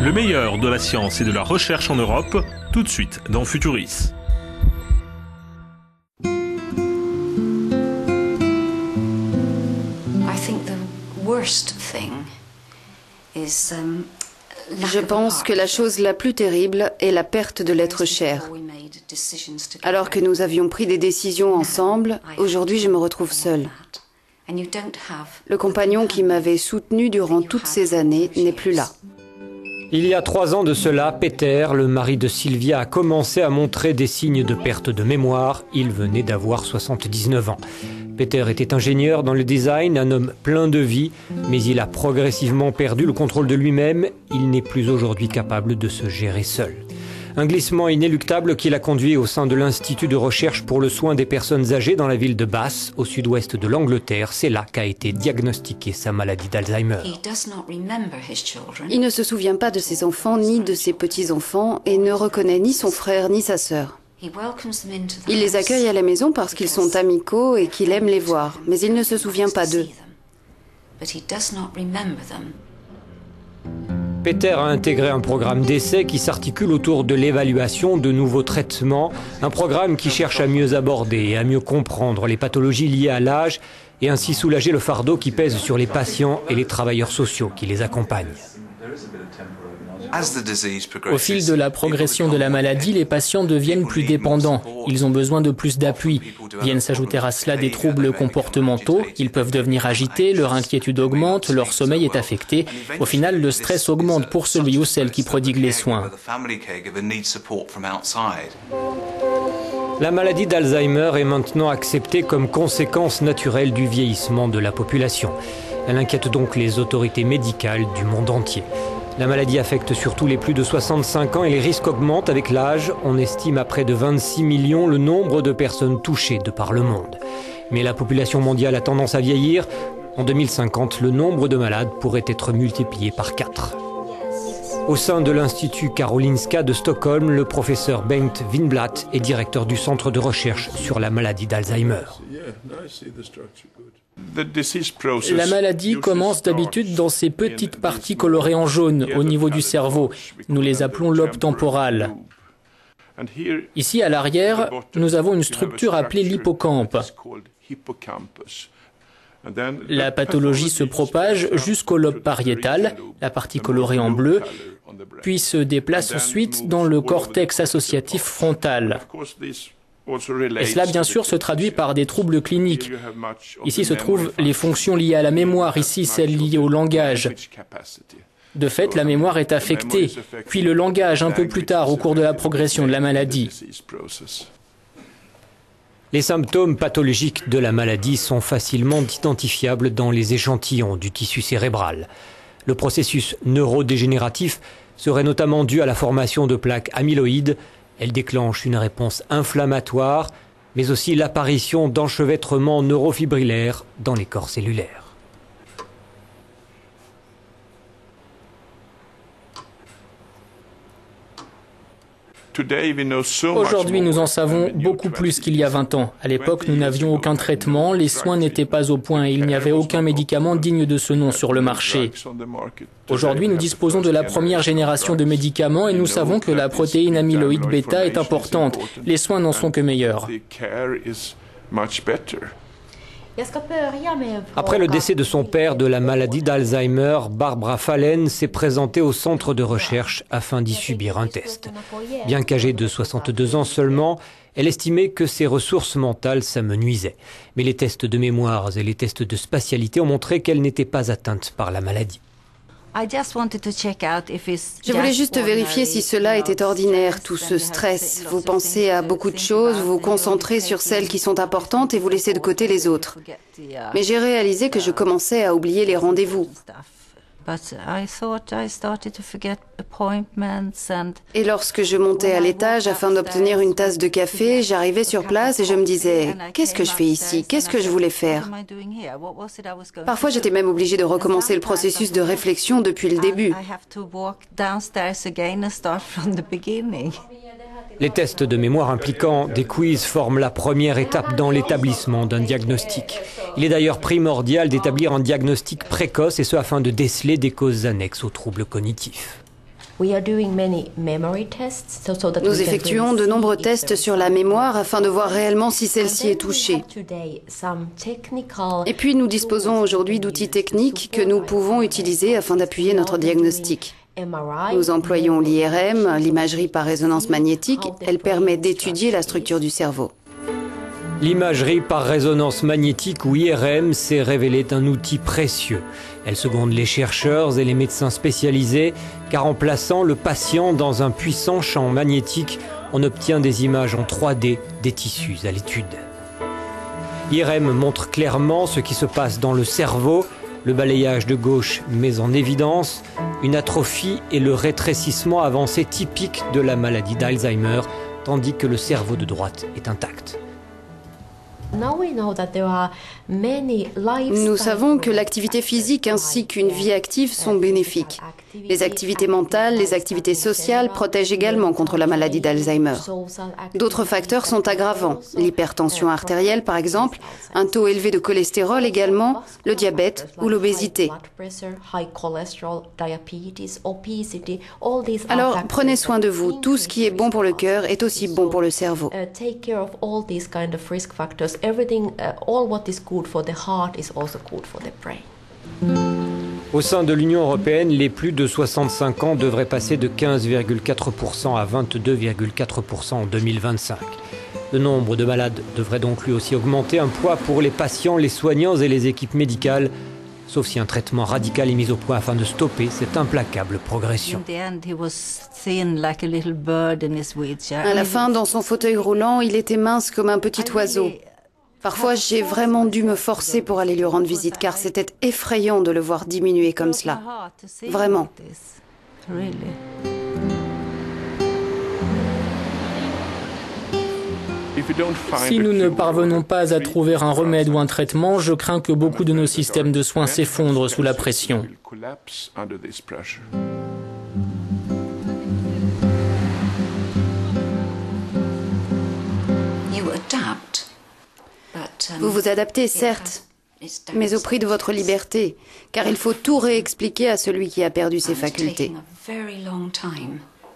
Le meilleur de la science et de la recherche en Europe, tout de suite dans Futuris. Je pense que la chose la plus terrible est la perte de l'être cher. Alors que nous avions pris des décisions ensemble, aujourd'hui je me retrouve seule. Le compagnon qui m'avait soutenue durant toutes ces années n'est plus là. Il y a 3 ans de cela, Peter, le mari de Sylvia, a commencé à montrer des signes de perte de mémoire. Il venait d'avoir 79 ans. Peter était ingénieur dans le design, un homme plein de vie, mais il a progressivement perdu le contrôle de lui-même. Il n'est plus aujourd'hui capable de se gérer seul. Un glissement inéluctable qui l'a conduit au sein de l'Institut de recherche pour le soin des personnes âgées dans la ville de Bath, au sud-ouest de l'Angleterre. C'est là qu'a été diagnostiquée sa maladie d'Alzheimer. Il ne se souvient pas de ses enfants ni de ses petits-enfants et ne reconnaît ni son frère ni sa sœur. Il les accueille à la maison parce qu'ils sont amicaux et qu'il aime les voir, mais il ne se souvient pas d'eux. Peter a intégré un programme d'essai qui s'articule autour de l'évaluation de nouveaux traitements, un programme qui cherche à mieux aborder et à mieux comprendre les pathologies liées à l'âge et ainsi soulager le fardeau qui pèse sur les patients et les travailleurs sociaux qui les accompagnent. Au fil de la progression de la maladie, les patients deviennent plus dépendants. Ils ont besoin de plus d'appui. Viennent s'ajouter à cela des troubles comportementaux. Ils peuvent devenir agités, leur inquiétude augmente, leur sommeil est affecté. Au final, le stress augmente pour celui ou celle qui prodigue les soins. La maladie d'Alzheimer est maintenant acceptée comme conséquence naturelle du vieillissement de la population. Elle inquiète donc les autorités médicales du monde entier. La maladie affecte surtout les plus de 65 ans et les risques augmentent avec l'âge. On estime à près de 26 millions le nombre de personnes touchées de par le monde. Mais la population mondiale a tendance à vieillir. En 2050, le nombre de malades pourrait être multiplié par 4. Au sein de l'Institut Karolinska de Stockholm, le professeur Bengt Winblatt est directeur du centre de recherche sur la maladie d'Alzheimer. La maladie commence d'habitude dans ces petites parties colorées en jaune au niveau du cerveau. Nous les appelons lobe temporal. Ici, à l'arrière, nous avons une structure appelée l'hippocampe. La pathologie se propage jusqu'au lobe pariétal, la partie colorée en bleu, puis se déplace ensuite dans le cortex associatif frontal. Et cela, bien sûr, se traduit par des troubles cliniques. Ici se trouvent les fonctions liées à la mémoire, ici celles liées au langage. De fait, la mémoire est affectée, puis le langage un peu plus tard au cours de la progression de la maladie. Les symptômes pathologiques de la maladie sont facilement identifiables dans les échantillons du tissu cérébral. Le processus neurodégénératif serait notamment dû à la formation de plaques amyloïdes. Elle déclenche une réponse inflammatoire, mais aussi l'apparition d'enchevêtrements neurofibrillaires dans les corps cellulaires. Aujourd'hui, nous en savons beaucoup plus qu'il y a 20 ans. À l'époque, nous n'avions aucun traitement, les soins n'étaient pas au point et il n'y avait aucun médicament digne de ce nom sur le marché. Aujourd'hui, nous disposons de la première génération de médicaments et nous savons que la protéine amyloïde bêta est importante. Les soins n'en sont que meilleurs. Après le décès de son père de la maladie d'Alzheimer, Barbara Fallen s'est présentée au centre de recherche afin d'y subir un test. Bien qu'âgée de 62 ans seulement, elle estimait que ses ressources mentales s'amenuisaient. Mais les tests de mémoire et les tests de spatialité ont montré qu'elle n'était pas atteinte par la maladie. Je voulais juste vérifier si cela était ordinaire, tout ce stress. Vous pensez à beaucoup de choses, vous vous concentrez sur celles qui sont importantes et vous laissez de côté les autres. Mais j'ai réalisé que je commençais à oublier les rendez-vous. Et lorsque je montais à l'étage afin d'obtenir une tasse de café, j'arrivais sur place et je me disais « Qu'est-ce que je fais ici? Qu'est-ce que je voulais faire ?» Parfois, j'étais même obligée de recommencer le processus de réflexion depuis le début. Les tests de mémoire impliquant des quiz forment la première étape dans l'établissement d'un diagnostic. Il est d'ailleurs primordial d'établir un diagnostic précoce et ce afin de déceler des causes annexes aux troubles cognitifs. Nous effectuons de nombreux tests sur la mémoire afin de voir réellement si celle-ci est touchée. Et puis nous disposons aujourd'hui d'outils techniques que nous pouvons utiliser afin d'appuyer notre diagnostic. Nous employons l'IRM, l'imagerie par résonance magnétique. Elle permet d'étudier la structure du cerveau. L'imagerie par résonance magnétique ou IRM s'est révélée un outil précieux. Elle seconde les chercheurs et les médecins spécialisés, car en plaçant le patient dans un puissant champ magnétique, on obtient des images en 3D des tissus à l'étude. L'IRM montre clairement ce qui se passe dans le cerveau. Le balayage de gauche met en évidence une atrophie et le rétrécissement avancé typique de la maladie d'Alzheimer, tandis que le cerveau de droite est intact. Nous savons que l'activité physique ainsi qu'une vie active sont bénéfiques. Les activités mentales, les activités sociales protègent également contre la maladie d'Alzheimer. D'autres facteurs sont aggravants. L'hypertension artérielle, par exemple, un taux élevé de cholestérol également, le diabète ou l'obésité. Alors, prenez soin de vous. Tout ce qui est bon pour le cœur est aussi bon pour le cerveau. Au sein de l'Union européenne, les plus de 65 ans devraient passer de 15,4% à 22,4% en 2025. Le nombre de malades devrait donc lui aussi augmenter, un poids pour les patients, les soignants et les équipes médicales, sauf si un traitement radical est mis au point afin de stopper cette implacable progression. À la fin, dans son fauteuil roulant, il était mince comme un petit oiseau. Parfois, j'ai vraiment dû me forcer pour aller lui rendre visite, car c'était effrayant de le voir diminuer comme cela. Vraiment. Si nous ne parvenons pas à trouver un remède ou un traitement, je crains que beaucoup de nos systèmes de soins s'effondrent sous la pression. Vous vous adaptez, certes, mais au prix de votre liberté, car il faut tout réexpliquer à celui qui a perdu ses facultés.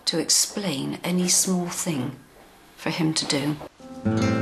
To explain any small thing for him to do.